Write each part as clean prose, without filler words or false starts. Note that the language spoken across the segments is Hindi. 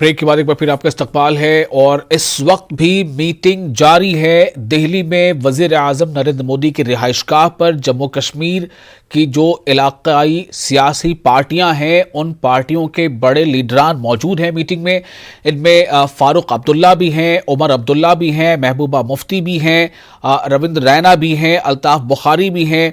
ब्रेक के बाद एक बार फिर आपका इस्तकबाल है और इस वक्त भी मीटिंग जारी है। दिल्ली में वजीर आजम नरेंद्र मोदी की रिहाइशगाह पर जम्मू कश्मीर की जो इलाकाई सियासी पार्टियां हैं उन पार्टियों के बड़े लीडरान मौजूद हैं मीटिंग में। इनमें फारूक अब्दुल्ला भी हैं, उमर अब्दुल्ला भी हैं, महबूबा मुफ्ती भी हैं, रविंद्र रैना भी हैं, अल्ताफ बुखारी भी हैं,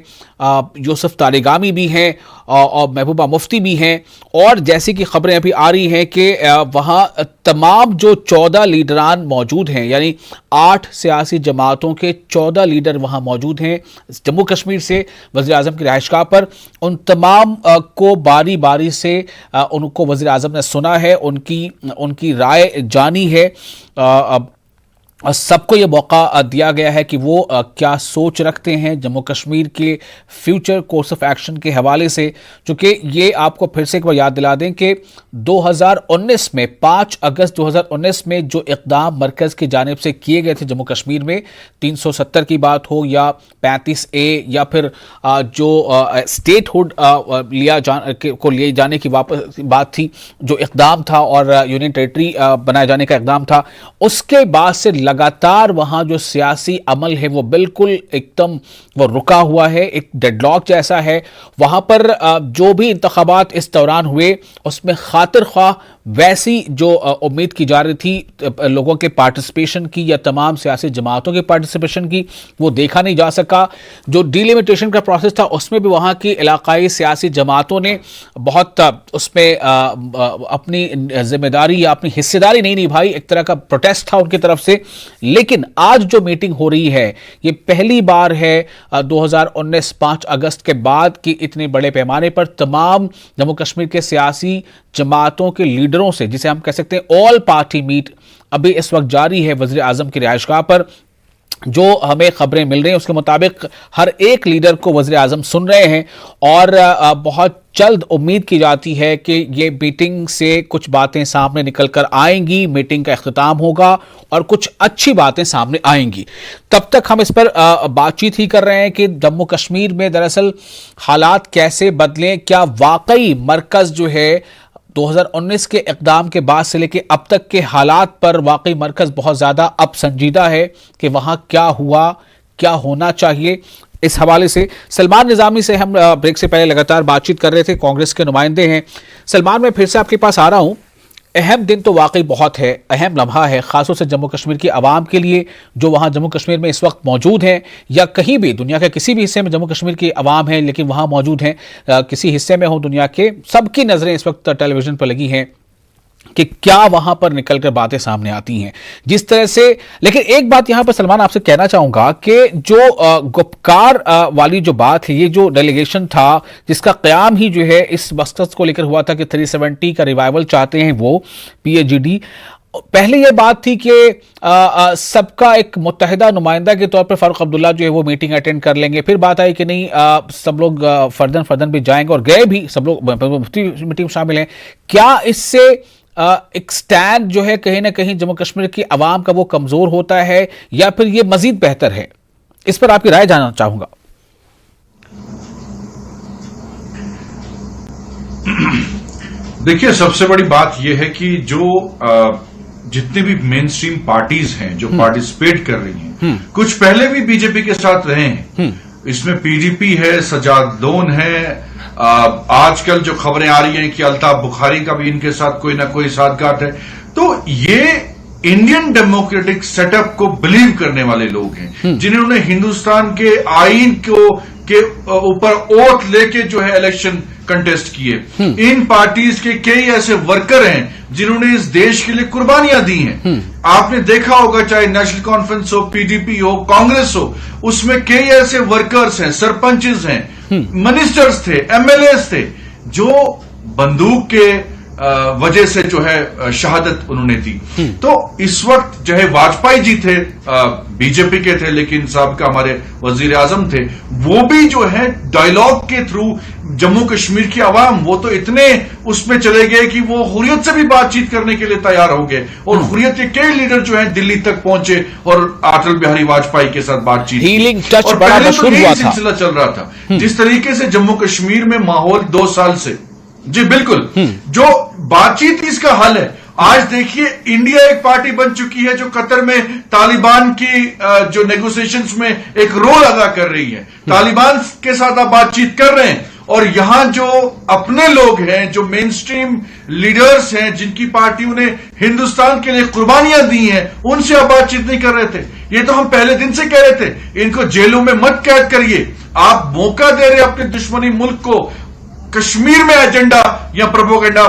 यूसुफ तारिगामी भी हैं और महबूबा मुफ्ती भी हैं। और जैसी कि खबरें अभी आ रही हैं कि वहाँ तमाम जो 14 लीडरान मौजूद हैं, यानी 8 सियासी जमातों के 14 लीडर वहाँ मौजूद हैं जम्मू कश्मीर से वज़ीर आज़म की रिहाइशगाह पर। उन तमाम को बारी बारी से उनको वज़ीर आज़म ने सुना है, उनकी राय जानी है। और सबको ये मौका दिया गया है कि वो क्या सोच रखते हैं जम्मू कश्मीर के फ्यूचर कोर्स ऑफ एक्शन के हवाले से। चूँकि ये आपको फिर से एक बार याद दिला दें कि 2019 में 5 अगस्त 2019 में जो इक़दाम मरकज़ की जानिब से किए गए थे जम्मू कश्मीर में, 370 की बात हो या 35A या फिर जो स्टेटहुड को लिए जाने की बात थी, जो इक़दाम था और यूनियन टेरिटरी बनाए जाने का इक़दाम था, उसके बाद से लगातार वहां जो सियासी अमल है वो बिल्कुल एकदम वो रुका हुआ है, एक डेडलॉक जैसा है। वहां पर जो भी इंतखाबात इस दौरान हुए उसमें खातिर ख्वाह वैसी जो उम्मीद की जा रही थी लोगों के पार्टिसिपेशन की या तमाम सियासी जमातों के पार्टिसिपेशन की, वो देखा नहीं जा सका। जो डिलिमिटेशन का प्रोसेस था उसमें भी वहाँ की इलाकाई सियासी जमातों ने बहुत उसमें अपनी जिम्मेदारी या अपनी हिस्सेदारी नहीं निभाई, एक तरह का प्रोटेस्ट था उनकी तरफ से। लेकिन आज जो मीटिंग हो रही है ये पहली बार है 2019 5 अगस्त के बाद कि इतने बड़े पैमाने पर तमाम जम्मू कश्मीर के सियासी जमातों के लीडरों से, जिसे हम कह सकते हैं ऑल पार्टी मीट, अभी इस वक्त जारी है वज़ीर आज़म की रिहाइशगाह पर। जो हमें खबरें मिल रही हैं उसके मुताबिक हर एक लीडर को वज़ीर आज़म सुन रहे हैं और बहुत जल्द उम्मीद की जाती है कि ये मीटिंग से कुछ बातें सामने निकल कर आएंगी, मीटिंग का इख्तिताम होगा और कुछ अच्छी बातें सामने आएंगी। तब तक हम इस पर बातचीत ही कर रहे हैं कि जम्मू कश्मीर में दरअसल हालात कैसे बदलें, क्या वाकई मरकज़ जो है 2019 के इक़दाम के बाद से लेकर अब तक के हालात पर वाकई मरकज़ बहुत ज़्यादा अब संजीदा है कि वहाँ क्या हुआ, क्या होना चाहिए। इस हवाले से सलमान निज़ामी से हम ब्रेक से पहले लगातार बातचीत कर रहे थे, कांग्रेस के नुमाइंदे हैं। सलमान, मैं फिर से आपके पास आ रहा हूँ। अहम दिन तो वाकई बहुत है, अहम लम्हा है, ख़ासतौर से जम्मू कश्मीर की आवाम के लिए जो वहाँ जम्मू कश्मीर में इस वक्त मौजूद हैं या कहीं भी दुनिया के किसी भी हिस्से में जम्मू कश्मीर की आवाम है लेकिन वहाँ मौजूद हैं, किसी हिस्से में हो दुनिया के, सबकी नज़रें इस वक्त टेलीविज़न पर लगी हैं कि क्या वहां पर निकलकर बातें सामने आती हैं जिस तरह से। लेकिन एक बात यहां पर सलमान आपसे कहना चाहूंगा कि जो गुपकार वाली जो बात है, ये जो डेलीगेशन था जिसका क़याम ही जो है इस मकसद को लेकर हुआ था कि 370 का रिवाइवल चाहते हैं वो PAGD। पहले ये बात थी कि सबका एक मुत्तहिदा नुमाइंदा के तौर पर फारूक अब्दुल्ला जो है वो मीटिंग अटेंड कर लेंगे। फिर बात आई कि नहीं, सब लोग फर्दन भी जाएंगे और गए भी, सब लोग मीटिंग में शामिल हैं। क्या इससे एक स्टैंड जो है कहीं ना कहीं जम्मू कश्मीर की आवाम का वो कमजोर होता है या फिर ये मजीद बेहतर है? इस पर आपकी राय जानना चाहूंगा। देखिए, सबसे बड़ी बात यह है कि जो जितने भी मेन स्ट्रीम पार्टीज हैं जो पार्टिसिपेट कर रही हैं, कुछ पहले भी बीजेपी के साथ रहे हैं। इसमें PDP है, सजाद लोन है, आजकल जो खबरें आ रही हैं कि अल्ताफ बुखारी का भी इनके साथ कोई ना कोई साथगांठ है। तो ये इंडियन डेमोक्रेटिक सेटअप को बिलीव करने वाले लोग हैं जिन्होंने हिंदुस्तान के आईन के ऊपर ओथ लेके जो है इलेक्शन कंटेस्ट किए। इन पार्टीज के कई ऐसे वर्कर हैं जिन्होंने इस देश के लिए कुर्बानियां दी हैं। आपने देखा होगा, चाहे नेशनल कॉन्फ्रेंस हो, PDP हो, कांग्रेस हो, उसमें कई ऐसे वर्कर्स हैं, सरपंचेस हैं, मिनिस्टर्स थे, MLAs थे, जो बंदूक के वजह से जो है शहादत उन्होंने दी। तो इस वक्त जो है वाजपेयी जी थे, बीजेपी के थे लेकिन साहब हमारे वजीर आजम थे, वो भी जो है डायलॉग के थ्रू जम्मू कश्मीर की आवाम, वो तो इतने उसमें चले गए कि वो हुर्रियत से भी बातचीत करने के लिए तैयार हो गए और हुर्रियत के कई लीडर जो है दिल्ली तक पहुंचे और अटल बिहारी वाजपेयी के साथ बातचीत की। और पहले तो यही सिलसिला चल रहा था। जिस तरीके से जम्मू कश्मीर में माहौल 2 साल से, जी बिल्कुल, जो बातचीत इसका हल है। आज देखिए इंडिया एक पार्टी बन चुकी है जो कतर में तालिबान की जो नेगोशिएशंस में एक रोल अदा कर रही है। तालिबान के साथ आप बातचीत कर रहे हैं और यहां जो अपने लोग हैं, जो मेन स्ट्रीम लीडर्स हैं, जिनकी पार्टियों ने हिंदुस्तान के लिए कुर्बानियां दी हैं, उनसे आप बातचीत नहीं कर रहे थे। ये तो हम पहले दिन से कह रहे थे, इनको जेलों में मत कैद करिए। आप मौका दे रहे अपने दुश्मनी मुल्क को कश्मीर में एजेंडा या प्रोपेगेंडा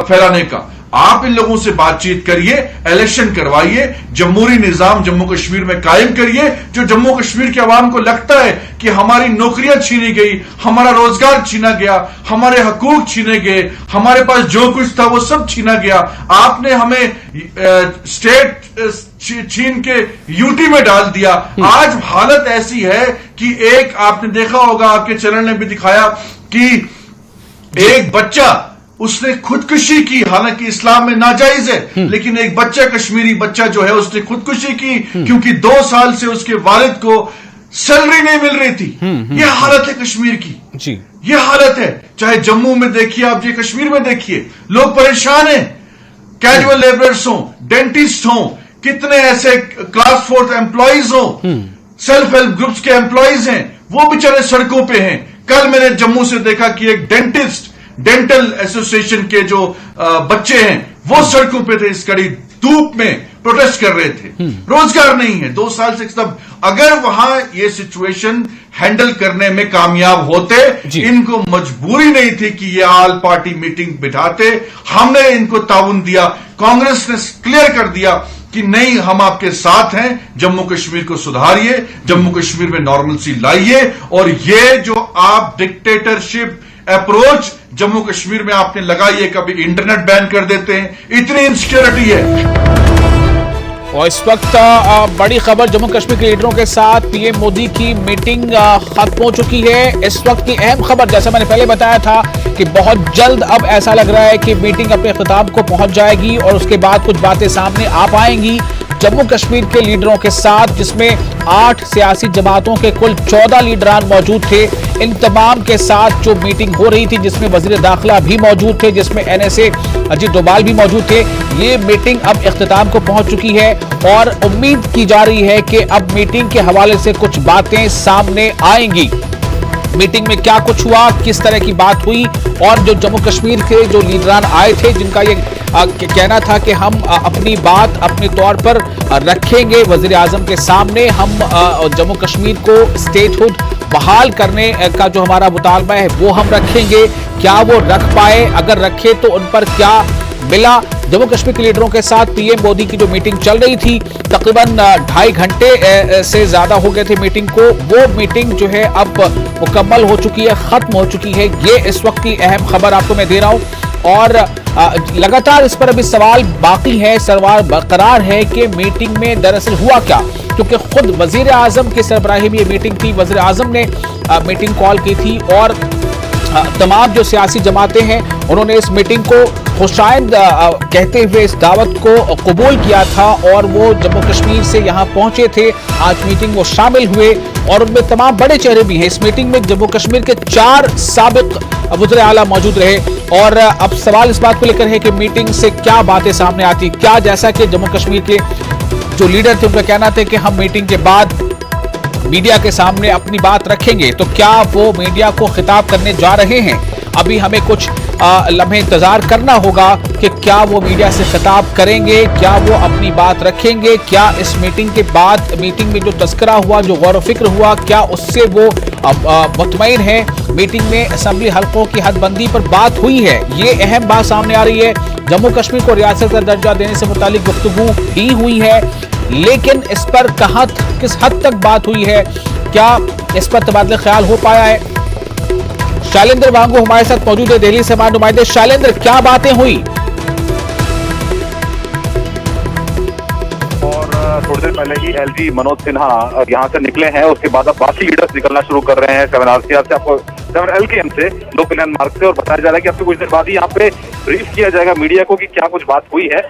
फैलाने का। आप इन लोगों से बातचीत करिए, इलेक्शन करवाइए, जमहूरी निजाम जम्मू कश्मीर में कायम करिए। जो जम्मू कश्मीर के अवाम को लगता है कि हमारी नौकरियां छीनी गई, हमारा रोजगार छीना गया, हमारे हकूक छीने गए, हमारे पास जो कुछ था वो सब छीना गया, आपने हमें स्टेट छीन के यूटी में डाल दिया। आज हालत ऐसी है कि एक आपने देखा होगा, आपके चैनल ने भी दिखाया कि एक बच्चा उसने खुदकुशी की, हालांकि इस्लाम में नाजायज है, लेकिन एक बच्चा, कश्मीरी बच्चा जो है, उसने खुदकुशी की क्योंकि 2 साल से उसके वालिद को सैलरी नहीं मिल रही थी। यह हालत है कश्मीर की जी, यह हालत है। चाहे जम्मू में देखिए आप, ये कश्मीर में देखिए, लोग परेशान हैं। कैजुअल लेबरर्स हो, डेंटिस्ट हो, कितने ऐसे क्लास 4 एम्प्लॉइज हो, सेल्फ हेल्प ग्रुप्स के एम्प्लॉइज हैं, वो बेचारे सड़कों पे हैं। कल मैंने जम्मू से देखा कि एक डेंटल एसोसिएशन के जो बच्चे हैं वो सड़कों पे थे, इस कड़ी धूप में प्रोटेस्ट कर रहे थे। रोजगार नहीं है 2 साल से सब। अगर वहां ये सिचुएशन हैंडल करने में कामयाब होते, इनको मजबूरी नहीं थी कि ये ऑल पार्टी मीटिंग बिठाते। हमने इनको ताउन दिया, कांग्रेस ने क्लियर कर दिया कि नहीं, हम आपके साथ हैं, जम्मू कश्मीर को सुधारिए, जम्मू कश्मीर में नॉर्मलसी लाइए। और ये जो आप डिक्टेटरशिप अप्रोच जम्मू कश्मीर में आपने लगाई है, कभी इंटरनेट बैन कर देते हैं, इतनी इनसिक्योरिटी है। और इस वक्त बड़ी खबर, जम्मू कश्मीर के लीडरों के साथ पीएम मोदी की मीटिंग खत्म हो चुकी है। इस वक्त की अहम खबर, जैसा मैंने पहले बताया था कि बहुत जल्द अब ऐसा लग रहा है कि मीटिंग अपने खिताब को पहुंच जाएगी और उसके बाद कुछ बातें सामने आ पाएंगी जम्मू कश्मीर के लीडरों के साथ, जिसमें 8 सियासी जमातों के कुल 14 लीडरान मौजूद थे। इन तमाम के साथ जो मीटिंग हो रही थी, जिसमें वजीर दाखिला भी मौजूद थे, जिसमें NSA अजीत डोभाल भी मौजूद थे, ये मीटिंग अब इख्तिताम को पहुंच चुकी है और उम्मीद की जा रही है कि अब मीटिंग के हवाले से कुछ बातें सामने आएंगी। मीटिंग में क्या कुछ हुआ, किस तरह की बात हुई, और जो जम्मू कश्मीर के जो लीडरान आए थे, जिनका ये कहना था कि हम अपनी बात अपने तौर पर रखेंगे वजीर आजम के सामने, हम जम्मू कश्मीर को स्टेटहुड बहाल करने का जो हमारा मुतालबा है वो हम रखेंगे। क्या वो रख पाए? अगर रखे तो उन पर क्या मिला? जम्मू कश्मीर के लीडरों के साथ पीएम मोदी की जो मीटिंग चल रही थी, तकरीबन 2.5 घंटे से ज्यादा हो गए थे मीटिंग को। वो मीटिंग जो है अब मुकम्मल हो चुकी है, खत्म हो चुकी है। ये इस वक्त की अहम खबर आपको मैं दे रहा हूं और लगातार इस पर अभी सवाल बाकी है, सवाल बरकरार है कि मीटिंग में दरअसल हुआ क्या, क्योंकि खुद वजीर आजम की सरबराही में ये मीटिंग थी। वजीर आजम ने मीटिंग कॉल की थी और तमाम जो सियासी जमातें हैं उन्होंने इस मीटिंग को खुशाइंद कहते हुए इस दावत को कबूल किया था और वो जम्मू कश्मीर से यहाँ पहुंचे थे। आज मीटिंग वो शामिल हुए और उनमें तमाम बड़े चेहरे भी हैं। इस मीटिंग में जम्मू कश्मीर के 4 साबिक वज़ीर आला मौजूद रहे और अब सवाल इस बात को लेकर है कि मीटिंग से क्या बातें सामने आती, क्या जैसा कि जम्मू कश्मीर के जो लीडर थे उनका कहना था कि हम मीटिंग के बाद मीडिया के सामने अपनी बात रखेंगे, तो क्या वो मीडिया को खिताब करने जा रहे हैं? अभी हमें कुछ लम्हे इंतजार करना होगा कि क्या वो मीडिया से खिताब करेंगे, क्या वो अपनी बात रखेंगे, क्या इस मीटिंग के बाद मीटिंग में जो तस्करा हुआ, जो गौर फिक्र हुआ, क्या उससे वो मुतमईन है। मीटिंग में असेंबली हल्कों की हदबंदी पर बात हुई है, ये अहम बात सामने आ रही है। जम्मू कश्मीर को रियासत का दर्जा देने से मुतालिक गुफ्तगू भी हुई है, लेकिन इस पर किस हद तक बात हुई है, क्या इस पर तबादला ख्याल हो पाया है? शैलेंद्र वांगू हमारे साथ मौजूद है, दिल्ली से हमारे नुमाइंदे। शैलेंद्र, क्या बातें हुई? और थोड़ी देर पहले ही LG मनोज सिन्हा यहाँ से निकले हैं, उसके बाद अब बाकी लीडर्स निकलना शुरू कर रहे हैं 7RCR से, आपको 7LKM से, लोक कल्याण मार्ग से, और बताया जा रहा है कि आपको कुछ देर बाद ही यहाँ पे ब्रीफ किया जाएगा मीडिया को कि क्या कुछ बात हुई है।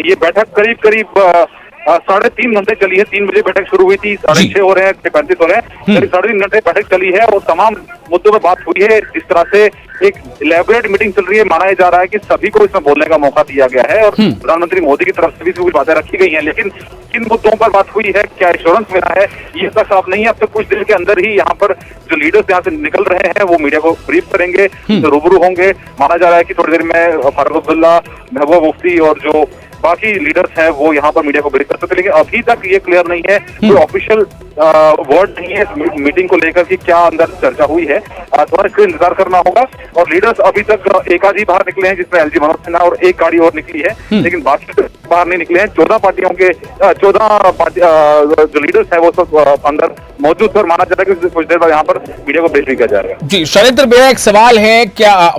ये बैठक करीब 3.5 घंटे चली है। 3 बजे बैठक शुरू हुई थी, 6:30 हो रहे हैं, 6:35 हो रहे हैं, करीब 3.5 घंटे बैठक चली है और तमाम मुद्दों पर बात हुई है। जिस तरह से एक इलेबोरेट मीटिंग चल रही है, माना जा रहा है कि सभी को इसमें बोलने का मौका दिया गया है और प्रधानमंत्री मोदी की तरफ से भी कुछ बातें रखी गई हैं, लेकिन किन मुद्दों पर बात हुई है, क्या एश्योरेंस मिला है, ये तक साफ नहीं है। अब तक कुछ देर के अंदर ही यहाँ पर जो लीडर्स यहाँ से निकल रहे हैं वो मीडिया को ब्रीफ करेंगे, तो रूबरू होंगे। माना जा रहा है कि थोड़ी देर में फारूक अब्दुल्ला, महबूबा मुफ्ती और जो बाकी लीडर्स हैं वो यहाँ पर मीडिया को ब्रीफ कर सकते हैं, लेकिन अभी तक ये क्लियर नहीं है, कोई ऑफिशियल वर्ड नहीं है इस मीटिंग को लेकर कि क्या अंदर चर्चा हुई है। थोड़ा इसका इंतजार करना होगा। और लीडर्स अभी तक एक आध ही बाहर निकले हैं, जिसमें एलजी मनोज सिन्हा और एक गाड़ी और निकली है, लेकिन बाकी तो बाहर नहीं निकले हैं। 14 पार्टियों के 14 जो लीडर्स हैं वो सब अंदर मौजूद थे और माना जा रहा है कि कुछ देर बाद यहाँ पर मीडिया को ब्रीफ भी किया जाएगा। जी शैलेंद्र, मेरा एक सवाल है, क्या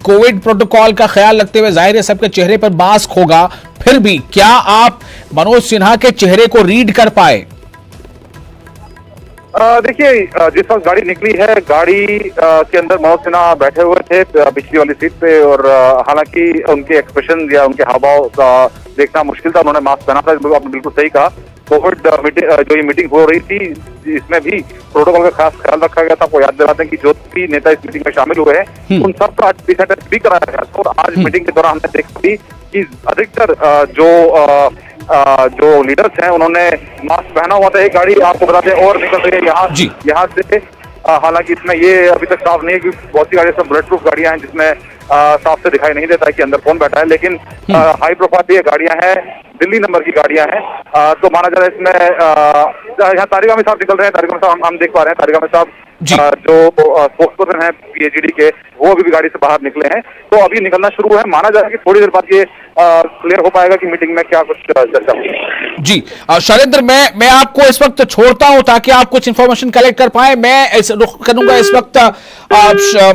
कोविड प्रोटोकॉल का ख्याल रखते हुए जाहिर है सबके चेहरे पर मास्क होगा, फिर भी क्या आप मनोज सिन्हा के चेहरे को रीड कर पाए? देखिए, जिस वक्त गाड़ी निकली है, गाड़ी के अंदर मनोज सिन्हा बैठे हुए थे पिछली वाली सीट पे और हालांकि उनके एक्सप्रेशन या उनके हावभाव का देखना मुश्किल था। उन्होंने मास्क पहना था, आपने बिल्कुल सही कहा। कोविड जो ये मीटिंग हो रही थी, इसमें भी प्रोटोकॉल का खास ख्याल रखा गया था। आपको याद दिलाते हैं कि जो भी नेता इस मीटिंग में शामिल हुए हैं उन सबका टेस्ट भी कराया गया था। और आज मीटिंग के दौरान हमने देखा भी कि अधिकतर जो लीडर्स हैं उन्होंने मास्क पहना हुआ था। एक गाड़ी आपको बताते हैं और निकल रही है यहाँ से। हालांकि इसमें ये अभी तक साफ नहीं है कि बहुत सी गाड़ियां बुलेट प्रूफ गाड़ियां हैं जिसमें साफ से दिखाई नहीं देता है कि अंदर कौन बैठा है, लेकिन हाई प्रोफाइल ये गाड़ियां हैं, दिल्ली नंबर की गाड़ियां हैं। तो माना जा रहा है इसमें यहाँ तारिक अहमद साहब निकल रहे हैं। तारिक अहमद साहब हम देख पा रहे हैं, तारिक अहमद साहब जो स्पोक्सपर्सन है पीएचईडी के, वो अभी भी गाड़ी से बाहर निकले हैं। तो अभी निकलना शुरू है। माना जा रहा है कि थोड़ी देर बाद ये क्लियर हो पाएगा कि मीटिंग में क्या कुछ चर्चा हुई। जी शैलेंद्र, मैं आपको इस वक्त छोड़ता हूं ताकि आप कुछ इंफॉर्मेशन कलेक्ट कर पाए। मैं रुख करूंगा इस वक्त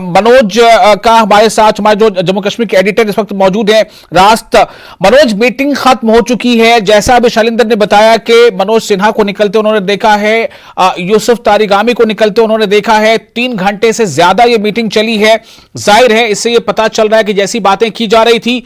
मनोज का हमारे साथ, हमारे जो जम्मू कश्मीर के एडिटर इस वक्त मौजूद हैं रास्त। मनोज, मीटिंग खत्म हो चुकी है, जैसा अभी शैलेंद्र ने बताया कि मनोज सिन्हा को निकलते उन्होंने देखा है, यूसुफ तारिगामी को निकलते उन्होंने देखा है। 3 घंटे से ज्यादा ये मीटिंग चली है। जाहिर है इससे ये पता चल रहा है कि जैसी बातें की जा रही थी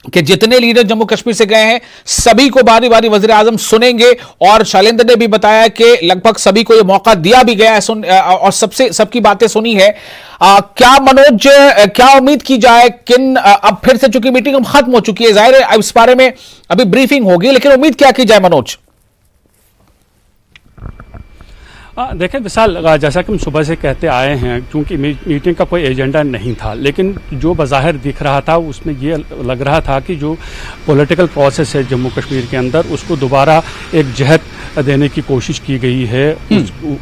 कि जितने लीडर जम्मू कश्मीर से गए हैं सभी को बारी बारी वजीर आजम सुनेंगे, और शैलेंद्र ने भी बताया कि लगभग सभी को यह मौका दिया भी गया है और सबकी बातें सुनी है। क्या मनोज, क्या उम्मीद की जाए अब फिर से चूंकि मीटिंग खत्म हो चुकी है, जाहिर है इस बारे में अभी ब्रीफिंग होगी, लेकिन उम्मीद क्या की जाए मनोज? देखें विशाल, जैसा कि हम सुबह से कहते आए हैं, क्योंकि मीटिंग का कोई एजेंडा नहीं था, लेकिन जो बज़ाहिर दिख रहा था उसमें ये लग रहा था कि जो पॉलिटिकल प्रोसेस है जम्मू कश्मीर के अंदर उसको दोबारा एक जहत देने की कोशिश की गई है,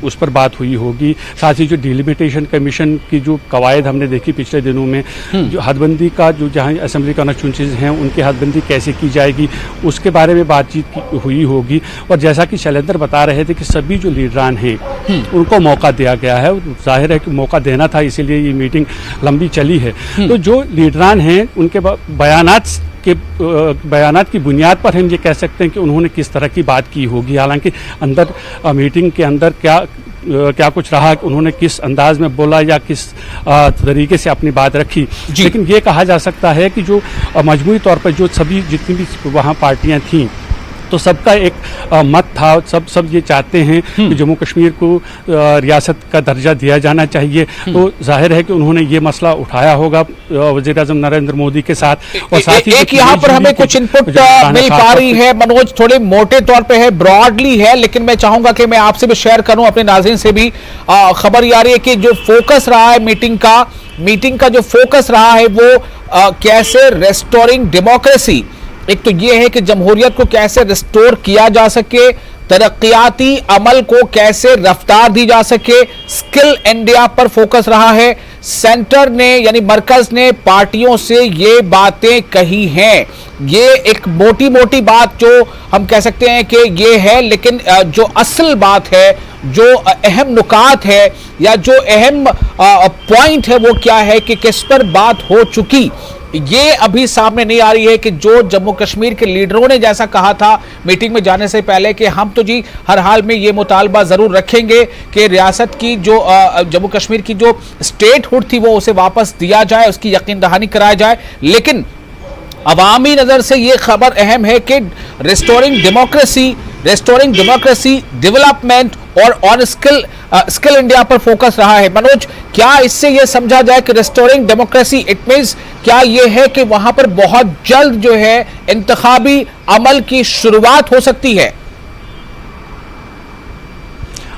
उस पर बात हुई होगी। साथ ही जो डिलिमिटेशन कमीशन की जो कवायद हमने देखी पिछले दिनों में, जो हदबंदी का जो जहाँ असेंबली कॉन्स्टिट्यूंसीज हैं उनकी हदबंदी कैसे की जाएगी उसके बारे में बातचीत हुई होगी। और जैसा कि शैलेंद्र बता रहे थे कि सभी जो लीडरान हैं उनको मौका दिया गया है, जाहिर है कि मौका देना था, इसीलिए ये मीटिंग लंबी चली है। तो जो लीडरान हैं उनके बयानात की बुनियाद पर हम ये कह सकते हैं कि उन्होंने किस तरह की बात की होगी। हालांकि अंदर मीटिंग के अंदर क्या कुछ रहा, उन्होंने किस अंदाज में बोला या किस तरीके से अपनी बात रखी, लेकिन ये कहा जा सकता है कि जो मजमूई तौर पर जो जितनी भी वहाँ पार्टियां थीं तो सबका एक मत था, सब ये चाहते हैं कि जम्मू कश्मीर को रियासत का दर्जा दिया जाना चाहिए। तो जाहिर है कि उन्होंने ये मसला उठाया होगा वज़ीर आज़म नरेंद्र मोदी के साथ। और साथ ही एक यहाँ पर हमें कुछ इनपुट मिल पा रही है मनोज, थोड़े मोटे तौर पे है, ब्रॉडली है, लेकिन मैं चाहूंगा कि मैं आपसे भी शेयर करूं, अपने नाज़रीन से भी। खबर ये आ रही है कि जो फोकस रहा है मीटिंग का जो फोकस रहा है वो कैसे रेस्टोरिंग डेमोक्रेसी, एक तो ये है कि जमहूरियत को कैसे रिस्टोर किया जा सके, तरक्याती अमल को कैसे रफ्तार दी जा सके, स्किल इंडिया पर फोकस रहा है। सेंटर ने यानी मरकज ने पार्टियों से ये बातें कही हैं। ये एक मोटी मोटी बात जो हम कह सकते हैं कि ये है, लेकिन जो असल बात है, जो अहम नुकात है या जो अहम पॉइंट है वो क्या है कि किस पर बात हो चुकी, ये अभी सामने नहीं आ रही है। कि जो जम्मू कश्मीर के लीडरों ने जैसा कहा था मीटिंग में जाने से पहले कि हम तो जी हर हाल में ये मुतालबा जरूर रखेंगे कि रियासत की जो जम्मू कश्मीर की जो स्टेटहुड थी वो उसे वापस दिया जाए, उसकी यकीन दहानी कराया जाए, लेकिन अवामी नजर से ये खबर अहम है कि restoring democracy, development और ऑन स्किल इंडिया पर फोकस रहा है। मनोज, क्या इससे यह समझा जाए कि रेस्टोरिंग डेमोक्रेसी इट मींस क्या यह है कि वहां पर बहुत जल्द जो है इंतखाबी अमल की शुरुआत हो सकती है?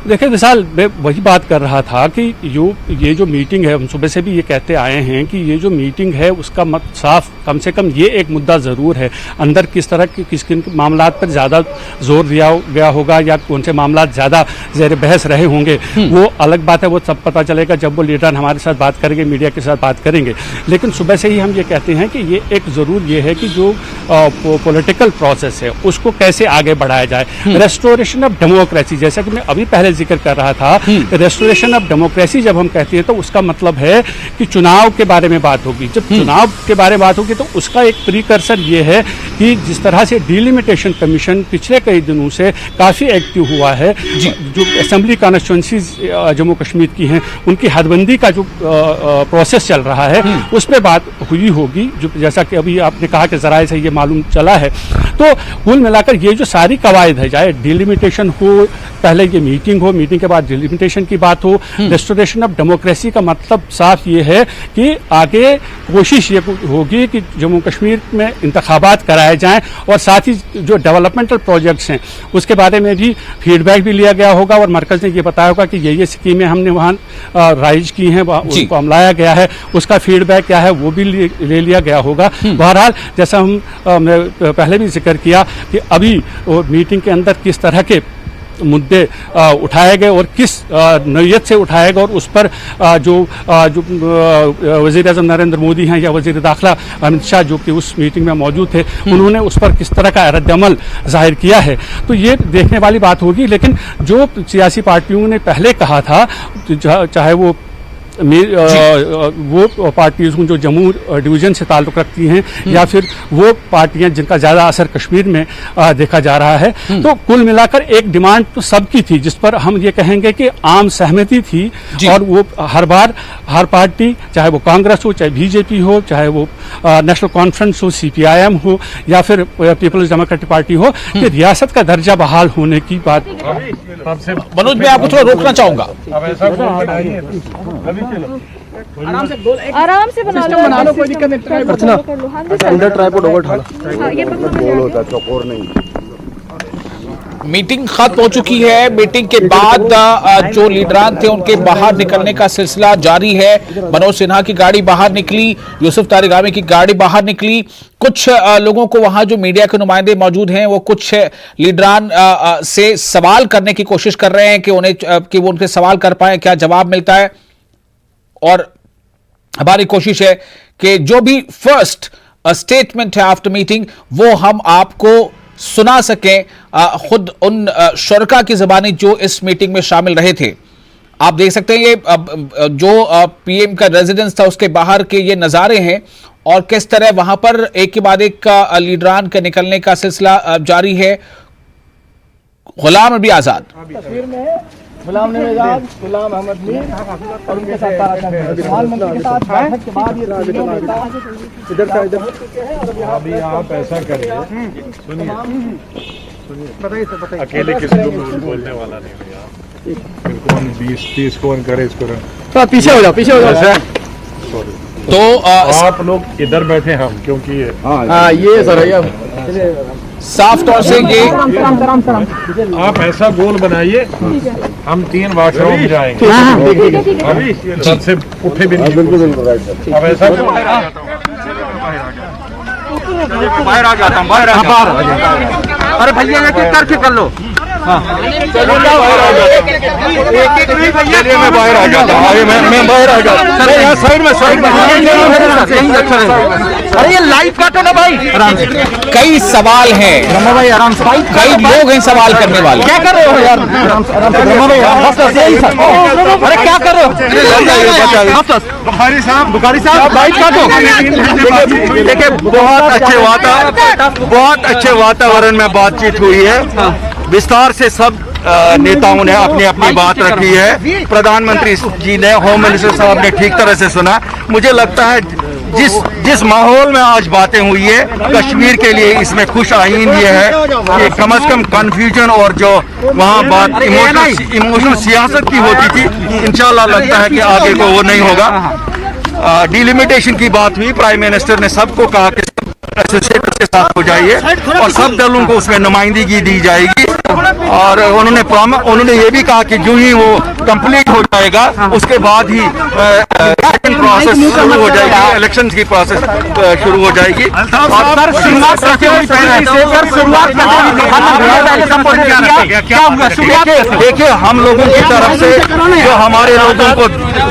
देखिए विशाल, मैं वही बात कर रहा था कि ये जो मीटिंग है, हम सुबह से भी ये कहते आए हैं कि ये जो मीटिंग है उसका मत साफ, कम से कम ये एक मुद्दा ज़रूर है, अंदर किस तरह के किन मामलात पर ज़्यादा जोर दिया गया होगा या कौन से मामलात ज़्यादा ज़ेर बहस रहे होंगे, वो अलग बात है, वो सब पता चलेगा जब वो लीडर हमारे साथ बात करेंगे, मीडिया के साथ बात करेंगे। लेकिन सुबह से ही हम ये कहते हैं कि ये एक ज़रूर ये है कि जो पॉलिटिकल प्रोसेस है उसको कैसे आगे बढ़ाया जाए। रेस्टोरेशन ऑफ डेमोक्रेसी, जैसा कि मैं अभी पहले जिक्र कर रहा था, रेस्टोरेशन ऑफ डेमोक्रेसी जब हम कहते हैं तो उसका मतलब है कि चुनाव के बारे में बात होगी। जब चुनाव के बारे में बात होगी तो उसका एक प्रीकर्सर ये है कि जिस तरह से डिलिमिटेशन कमीशन पिछले कई दिनों से काफ़ी एक्टिव हुआ है, जो असेंबली कॉन्स्टिट्यूंसीज जम्मू कश्मीर की हैं उनकी हदबंदी का जो प्रोसेस चल रहा है उस पर बात हुई होगी, जो जैसा कि अभी आपने कहा कि जराए से ये मालूम चला है। तो कुल मिलाकर ये जो सारी कवायद है, चाहे डिलिमिटेशन हो, पहले ये मीटिंग हो, मीटिंग के बाद डिलिमिटेशन की बात हो, रेस्टोरेशन ऑफ डेमोक्रेसी का मतलब साफ ये है कि आगे कोशिश ये होगी कि जम्मू कश्मीर में इंतखाबात कराए जाएं और साथ ही जो डेवलपमेंटल प्रोजेक्ट्स हैं उसके बारे में भी फीडबैक भी लिया गया होगा और मरकज़ ने ये बताया होगा कि ये स्कीमें हमने वहाँ राइज की हैं, उनको अमलाया गया है, उसका फीडबैक क्या है वो भी ले लिया गया होगा। बहरहाल जैसा मैं पहले भी जिक्र किया कि अभी मीटिंग के अंदर किस तरह के मुद्दे उठाए गए और किस नौयत से उठाए गए और उस पर जो वज़ीर-ए-आज़म नरेंद्र मोदी हैं या वज़ीर दाखिला अमित शाह जो कि उस मीटिंग में मौजूद थे, उन्होंने उस पर किस तरह का रद्द-ए-अमल जाहिर किया है, तो ये देखने वाली बात होगी। लेकिन जो सियासी पार्टियों ने पहले कहा था, चाहे वो पार्टीज जो जम्मू डिवीज़न से ताल्लुक़ रखती हैं या फिर वो पार्टियां जिनका ज़्यादा असर कश्मीर में देखा जा रहा है, तो कुल मिलाकर एक डिमांड तो सबकी थी जिस पर हम ये कहेंगे कि आम सहमति थी। और वो हर बार हर पार्टी, चाहे वो कांग्रेस हो, चाहे बीजेपी हो, चाहे वो नेशनल कॉन्फ्रेंस हो, CPIM हो या फिर पीपल्स डेमोक्रेटिक पार्टी हो, कि रियासत का दर्जा बहाल होने की बात। मनोज, मैं आपको थोड़ा रोकना चाहूंगा। आराम से बना लो, कोई दिक्कत नहीं। अंदर ट्राइपॉड ओवर ढाला, ये बोल होता है चौकोर नहीं। मीटिंग खत्म हो चुकी है। मीटिंग के बाद जो लीडरान थे उनके बाहर निकलने का सिलसिला जारी है। मनोज सिन्हा की गाड़ी बाहर निकली, यूसुफ तारिगामी की गाड़ी बाहर निकली। कुछ लोगों को वहां जो मीडिया के नुमाइंदे मौजूद हैं वो कुछ लीडरान से सवाल करने की कोशिश कर रहे हैं कि वो उनके सवाल कर पाए, क्या जवाब मिलता है। और हमारी कोशिश है कि जो भी फर्स्ट स्टेटमेंट है आफ्टर मीटिंग वो हम आपको सुना सकें, खुद उन शुरका की ज़बानी जो इस मीटिंग में शामिल रहे थे। आप देख सकते हैं ये जो PM का रेजिडेंस था उसके बाहर के ये नज़ारे हैं और किस तरह वहां पर एक के बाद एक लीडरान के निकलने का सिलसिला जारी है। गुलाम नबी आज़ाद, गुलाम नबी आज़ाद, गुलाम अहमद मीर और उनके साथ प्रधानमंत्री के साथ बैठक के बाद ये इधर से इधर। अभी आप ऐसा करिए, सुनिए, बताइए, अकेले किसी को बोलने वाला नहीं भैया, फिर कौन 20-30 कौन करे इसको। तो पीछे हो जाओ, पीछे हो जाओ। तो आप लोग इधर बैठे, हम क्योंकि ये सर साफ तौर से ये आप ऐसा गोल बनाइए, हम 3 वॉशरूम में जाएंगे अभी सबसे उठे भी नहीं। अब ऐसा बाहर आ जाता हूँ, बाहर अरे भैया ये करके कर लो। चलिए मैं बाहर आ जाता हूँ, मैं बाहर आ जाता हूँ। यहाँ साइड में अरे ये लाइव काटो ना भाई, आराम से। कई सवाल हैं, रमा भाई आराम से, कई लोग हैं सवाल करने वाले। क्या कर रहे हो यार, रमा भाई अरे क्या कर रहे हो बुखारी साहब बाइक काटो। देखिए बहुत अच्छे वातावरण में बातचीत हुई है, विस्तार से सब नेताओं ने अपनी अपनी बात रखी है। प्रधानमंत्री जी ने, होम मिनिस्टर साहब ने ठीक तरह से सुना। मुझे लगता है जिस माहौल में आज बातें हुई है कश्मीर के लिए, इसमें खुश आइन ये है कि कम से कम कन्फ्यूजन और जो वहाँ बात इमोशनल सियासत की होती थी, इंशाल्लाह लगता है कि आगे को वो नहीं होगा। डिलिमिटेशन की बात हुई, प्राइम मिनिस्टर ने सबको कहा कि एसोसिएट्स के साथ हो जाइए और सब दलों को उसमें नुमाइंदगी दी जाएगी। और उन्होंने ये भी कहा कि जो ही वो कंप्लीट हो जाएगा उसके बाद ही प्रोसेस शुरू हो जाएगी, इलेक्शन की प्रोसेस शुरू हो जाएगी। देखिए, हम लोगों की तरफ से जो हमारे लोगों को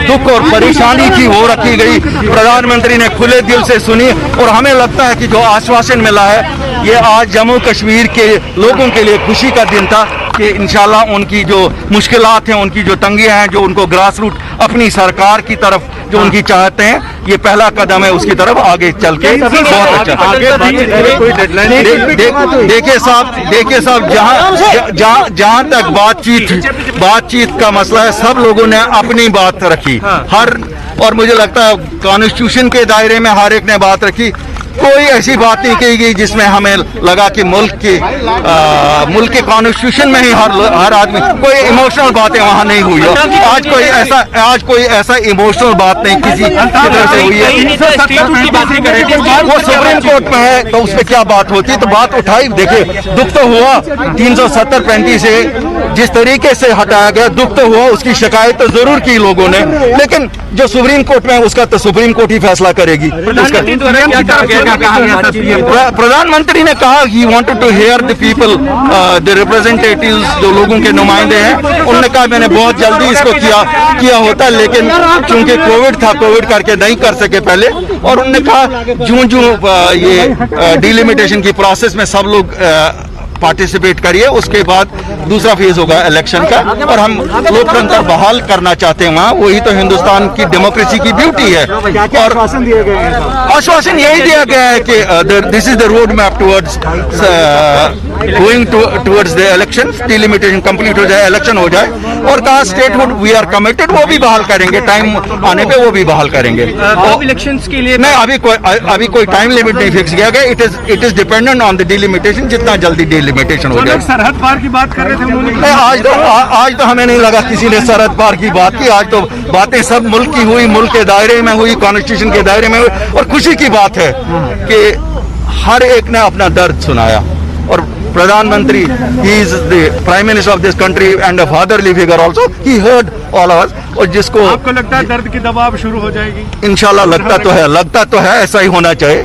दुख और परेशानी थी वो रखी गई, प्रधानमंत्री ने खुले दिल से सुनी और हमें लगता है कि जो आश्वासन मिला है ये आज जम्मू कश्मीर के लोगों के लिए खुशी का दिन था कि इंशाल्लाह उनकी जो मुश्किलात हैं, उनकी जो तंगियां हैं, जो उनको ग्रास रूट अपनी सरकार की तरफ जो उनकी चाहते हैं, ये पहला कदम है उसकी तरफ आगे चल के बहुत अच्छा। देखिए साहब, जहाँ तक बातचीत का मसला है, सब लोगों ने अपनी बात रखी और मुझे लगता है कॉन्स्टिट्यूशन के दायरे में हर एक ने बात रखी। कोई ऐसी बात नहीं कही गई जिसमें हमें लगा कि मुल्क के कॉन्स्टिट्यूशन में ही हर आदमी, कोई इमोशनल बातें वहाँ नहीं हुई है। आज कोई ऐसा इमोशनल बात नहीं किसी तरह से हुई है। वो सुप्रीम कोर्ट में है तो उसमें क्या बात होती, तो बात उठाई। देखिए, दुख तो हुआ 370-35 से जिस तरीके से हटाया गया, दुख तो हुआ, उसकी शिकायत तो जरूर की लोगों ने, लेकिन जो सुप्रीम कोर्ट में है उसका तो सुप्रीम कोर्ट ही फैसला करेगी। प्रधानमंत्री ने कहा he wanted to hear the people, the representatives, जो लोगों के नुमाइंदे हैं। उन्होंने कहा मैंने बहुत जल्दी इसको किया होता, लेकिन चूंकि कोविड था, कोविड करके नहीं कर सके पहले। और उन्होंने कहा जो ये डिलिमिटेशन की प्रोसेस में सब लोग पार्टिसिपेट करिए, उसके बाद दूसरा फेज होगा इलेक्शन का और हम लोकतंत्र बहाल करना चाहते हैं वहाँ। वही तो हिंदुस्तान की डेमोक्रेसी की ब्यूटी है। और आश्वासन यही दिया गया है कि this is the road map towards going towards the election, delimitation complete हो जाए, इलेक्शन हो जाए। और कहा स्टेटहुड वी आर कमिटेड, वो भी बहाल करेंगे, टाइम आने पे वो भी बहाल करेंगे। इलेक्शंस के लिए नहीं, अभी कोई टाइम लिमिट नहीं फिक्स किया गया। It is dependent on the delimitation, जितना जल्दी डिलिमिटेशन हो जाए। सरहद पार की बात कर रहे थे उन्होंने। आज तो हमें नहीं लगा किसी ने सरहद पार की बात की। आज तो बातें सब मुल्क की हुई, मुल्क के दायरे में हुई, कॉन्स्टिट्यूशन के दायरे में हुई। और खुशी की बात है कि हर एक ने अपना दर्द सुनाया। और प्रधानमंत्री, he is the prime minister of this country and a fatherly figure also, he heard all of us. और जिसको आपको लगता है दर्द की दबाव शुरू हो जाएगी? इंशाल्लाह लगता तो है, ऐसा ही होना चाहिए।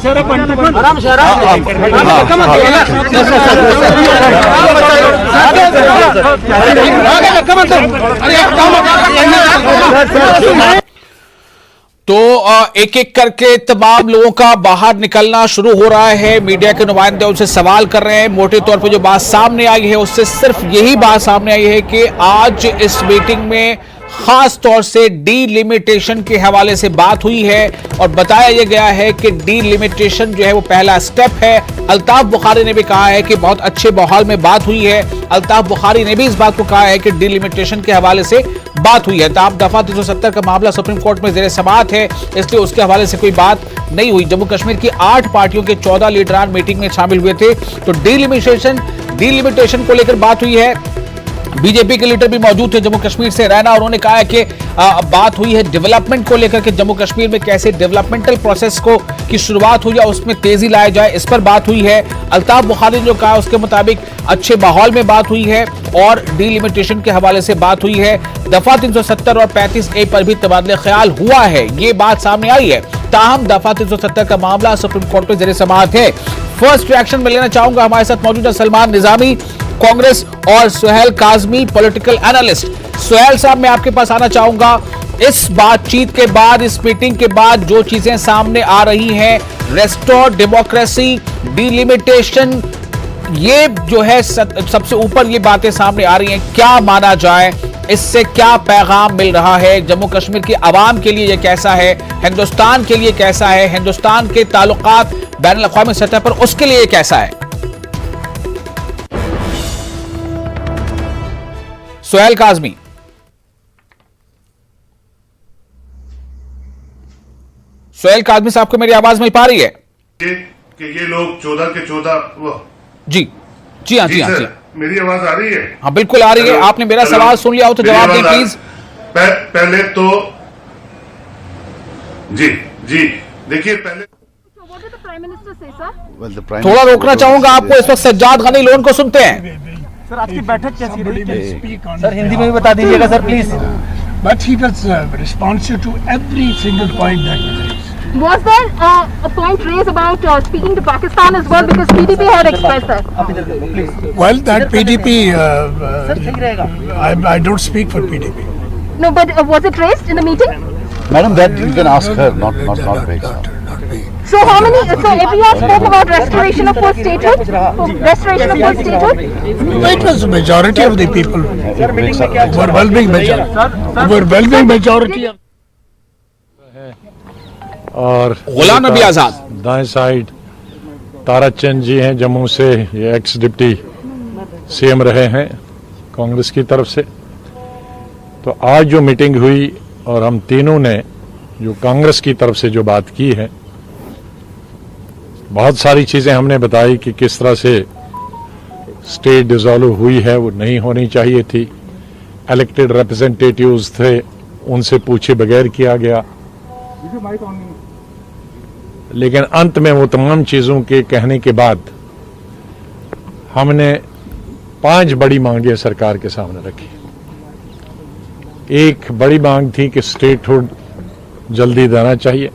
तो एक एक करके तमाम लोगों का बाहर निकलना शुरू हो रहा है। मीडिया के नुमाइंदे उनसे सवाल कर रहे हैं। मोटे तौर पे जो बात सामने आई है उससे सिर्फ यही बात सामने आई है कि आज इस मीटिंग में खास तौर से डीलिमिटेशन के हवाले से बात हुई है और बताया यह गया है कि डीलिमिटेशन जो है वो पहला स्टेप है। अल्ताफ बुखारी ने भी कहा है कि बहुत अच्छे माहौल में बात हुई है। अल्ताफ बुखारी ने भी इस बात को कहा है कि डीलिमिटेशन के हवाले से बात हुई है। तब दफा 370 का मामला सुप्रीम कोर्ट में ज़ेरे समाअत है, इसलिए उसके हवाले से कोई बात नहीं हुई। जम्मू कश्मीर की 8 पार्टियों के 14 लीडरान मीटिंग में शामिल हुए थे, तो डीलिमिटेशन को लेकर बात हुई है। बीजेपी के लीडर भी मौजूद थे जम्मू कश्मीर से, रैना, उन्होंने कहा है कि बात हुई है डेवलपमेंट को लेकर के, जम्मू कश्मीर में कैसे डेवलपमेंटल प्रोसेस की शुरुआत हो जाए, उसमें तेजी लाया जाए, इस पर बात हुई है। अल्ताफ बुखारी ने जो कहा उसके मुताबिक अच्छे माहौल में बात हुई है और डीलिमिटेशन के हवाले से बात हुई है। दफा 370 और 35A पर भी तबादले ख्याल हुआ है, ये बात सामने आई है। ताहम दफा 370 का मामला सुप्रीम कोर्ट में ज़ेरे समाअत है। फर्स्ट रिएक्शन में लेना चाहूंगा, हमारे साथ मौजूद है सलमान निजामी, कांग्रेस, और सुहेल काजमी, पॉलिटिकल एनालिस्ट। सुहेल साहब, मैं आपके पास आना चाहूंगा। इस बातचीत के बाद, इस मीटिंग के बाद जो चीजें सामने आ रही हैं, रेस्टोर डेमोक्रेसी, डीलिमिटेशन, ये जो है सबसे ऊपर ये बातें सामने आ रही हैं, क्या माना जाए, इससे क्या पैगाम मिल रहा है? जम्मू कश्मीर की आवाम के लिए ये कैसा है, हिंदुस्तान के लिए कैसा है, हिंदुस्तान के ताल्लुकात बैनुल अक़वामी सतह पर उसके लिए कैसा है? सुहेल काज़मी। सोहेल कादमी साहब को मेरी आवाज मिल पा रही है? कि ये लोग 14 के 14 जी जी हाँ जी हाँ जी, मेरी आवाज आ रही है? हाँ बिल्कुल आ रही है। आपने मेरा सवाल सुन लिया हो तो जवाब दें प्लीज। पहले तो जी देखिए, पहले थोड़ा रोकना चाहूंगा आपको, इस वक्त सज्जाद गनी लोन को सुनते हैं। सर आपकी बैठक कैसी रही? सर हिंदी में भी बता दीजिएगा sir please. But he was responsive to every single point that was raised. Was there a point raised about speaking to Pakistan as well, because PDP had expressed that? Well, that PDP, I don't speak for PDP. No, but was it raised in the meeting? Madam, that you can ask her, not me. So how many? So everyone spoke about restoration of full statehood. Restoration of full statehood. It was the majority of the people. Overwhelming majority. और गुलाम नबी आजाद दाएं साइड तारा चंद जी हैं जम्मू से, ये एक्स डिप्टी सीएम रहे हैं कांग्रेस की तरफ से। तो आज जो मीटिंग हुई और हम तीनों ने जो कांग्रेस की तरफ से जो बात की है, बहुत सारी चीजें हमने बताई कि किस तरह से स्टेट डिसॉल्व हुई है, वो नहीं होनी चाहिए थी। इलेक्टेड रिप्रेजेंटेटिव्स थे, उनसे पूछे बगैर किया गया। लेकिन अंत में वो तमाम चीजों के कहने के बाद हमने 5 बड़ी मांगें सरकार के सामने रखी। एक बड़ी मांग थी कि स्टेटहुड जल्दी देना चाहिए।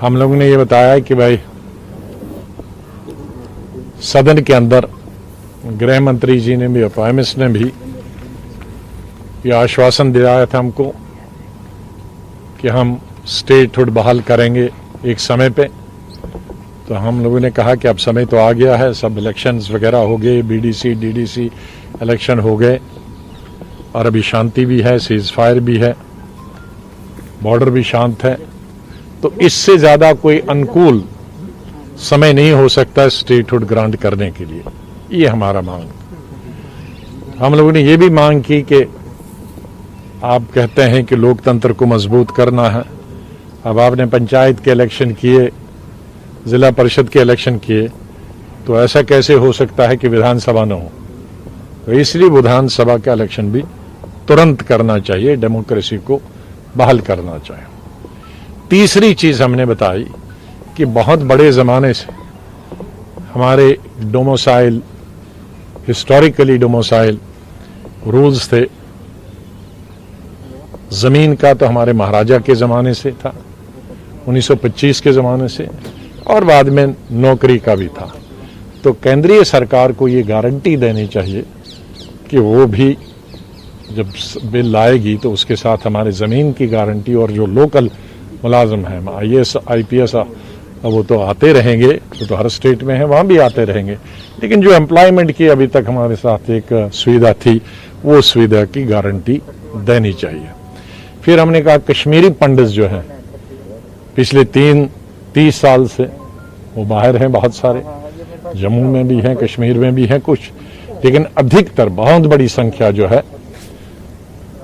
हम लोगों ने ये बताया कि भाई सदन के अंदर गृह मंत्री जी ने भी और प्राइम मिनिस्टर ने भी ये आश्वासन दिलाया था हमको कि हम स्टेटहुड बहाल करेंगे एक समय पे। तो हम लोगों ने कहा कि अब समय तो आ गया है, सब इलेक्शंस वगैरह हो गए, बीडीसी डीडीसी इलेक्शन हो गए और अभी शांति भी है, सीज फायर भी है, बॉर्डर भी शांत है। तो इससे ज्यादा कोई अनुकूल समय नहीं हो सकता स्टेटहुड ग्रांट करने के लिए। ये हमारा मांग। हम लोगों ने ये भी मांग की कि आप कहते हैं कि लोकतंत्र को मजबूत करना है, अब आपने पंचायत के इलेक्शन किए, जिला परिषद के इलेक्शन किए, तो ऐसा कैसे हो सकता है कि विधानसभा न हो? तो इसलिए विधानसभा का इलेक्शन भी तुरंत करना चाहिए, डेमोक्रेसी को बहाल करना चाहिए। तीसरी चीज हमने बताई कि बहुत बड़े जमाने से हमारे डोमिसाइल, हिस्टोरिकली डोमिसाइल रूल्स थे। जमीन का तो हमारे महाराजा के जमाने से था, 1925 के जमाने से, और बाद में नौकरी का भी था। तो केंद्रीय सरकार को ये गारंटी देनी चाहिए कि वो भी जब बिल लाएगी तो उसके साथ हमारे जमीन की गारंटी, और जो लोकल मुलाजिम हैं, IAS IPS वो तो आते रहेंगे, तो हर स्टेट में है, वहाँ भी आते रहेंगे, लेकिन जो एम्प्लॉयमेंट की अभी तक हमारे साथ एक सुविधा थी, वो सुविधा की गारंटी देनी चाहिए। फिर हमने कहा कश्मीरी पंडित जो हैं पिछले 30 साल से वो बाहर हैं, बहुत सारे, जम्मू में भी हैं, कश्मीर में भी हैं कुछ, लेकिन अधिकतर बहुत बड़ी संख्या जो है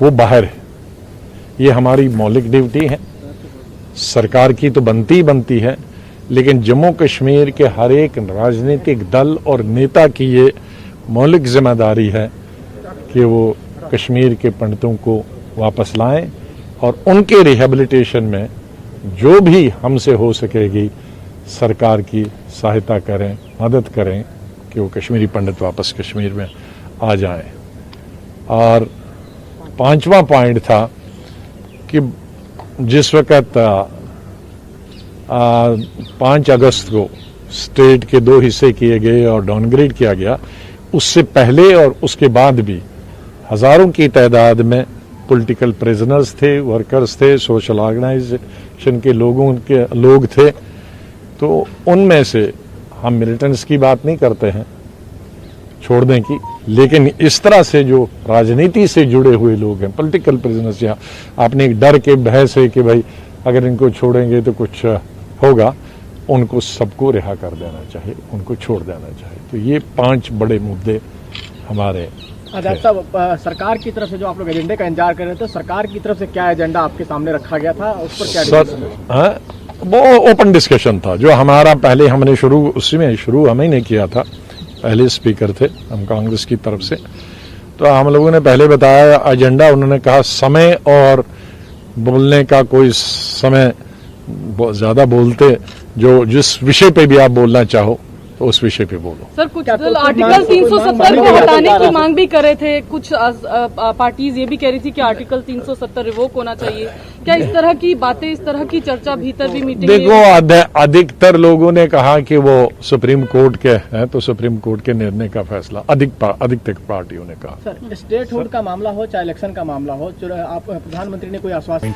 वो बाहर है। ये हमारी मौलिक ड्यूटी है, सरकार की तो बनती है, लेकिन जम्मू कश्मीर के हर एक राजनीतिक दल और नेता की ये मौलिक जिम्मेदारी है कि वो कश्मीर के पंडितों को वापस लाएं और उनके रिहेबिलिटेशन में जो भी हमसे हो सकेगी सरकार की सहायता करें, मदद करें कि वो कश्मीरी पंडित वापस कश्मीर में आ जाएं। और 5वां पॉइंट था कि जिस वक़्त 5 अगस्त को स्टेट के 2 हिस्से किए गए और डाउनग्रेड किया गया, उससे पहले और उसके बाद भी हजारों की तादाद में पॉलिटिकल प्रिजनर्स थे, वर्कर्स थे, सोशल ऑर्गेनाइजेशन के लोग थे। तो उनमें से हम मिलिटेंट्स की बात नहीं करते हैं छोड़ने की, लेकिन इस तरह से जो राजनीति से जुड़े हुए लोग हैं, पॉलिटिकल प्रिजनर्स, या आपने एक डर के भय से कि भाई अगर इनको छोड़ेंगे तो कुछ होगा, उनको सबको रिहा कर देना चाहिए, उनको छोड़ देना चाहिए। तो ये 5 बड़े मुद्दे हमारे डॉक्टर साहब, सरकार की तरफ से जो आप लोग एजेंडे का इंतजार कर रहे थे, सरकार की तरफ से क्या एजेंडा आपके सामने रखा गया था, उस पर क्या डिस्कशन हुआ? वो ओपन डिस्कशन था जो हमारा पहले हमने शुरू हमें नहीं किया था। पहले स्पीकर थे हम कांग्रेस की तरफ से, तो हम लोगों ने पहले बताया एजेंडा। उन्होंने कहा समय और बोलने का कोई समय ज्यादा बोलते, जो जिस विषय पे भी आप बोलना चाहो तो उस विषय पे बोलो। सर, कुछ आर्टिकल 370 को हटाने की मांग भी कर रहे थे, कुछ पार्टीज ये भी कह रही थी कि आर्टिकल 370 रिवोक होना चाहिए। क्या इस तरह की बातें, इस तरह की चर्चा भीतर भी मीटिंग? देखो, अधिकतर लोगों ने कहा कि वो सुप्रीम कोर्ट के हैं, तो सुप्रीम कोर्ट के निर्णय का फैसला अधिकतर पार्टियों ने कहा। सर, स्टेटहुड का मामला हो चाहे इलेक्शन का मामला हो, आप प्रधानमंत्री ने कोई आश्वासन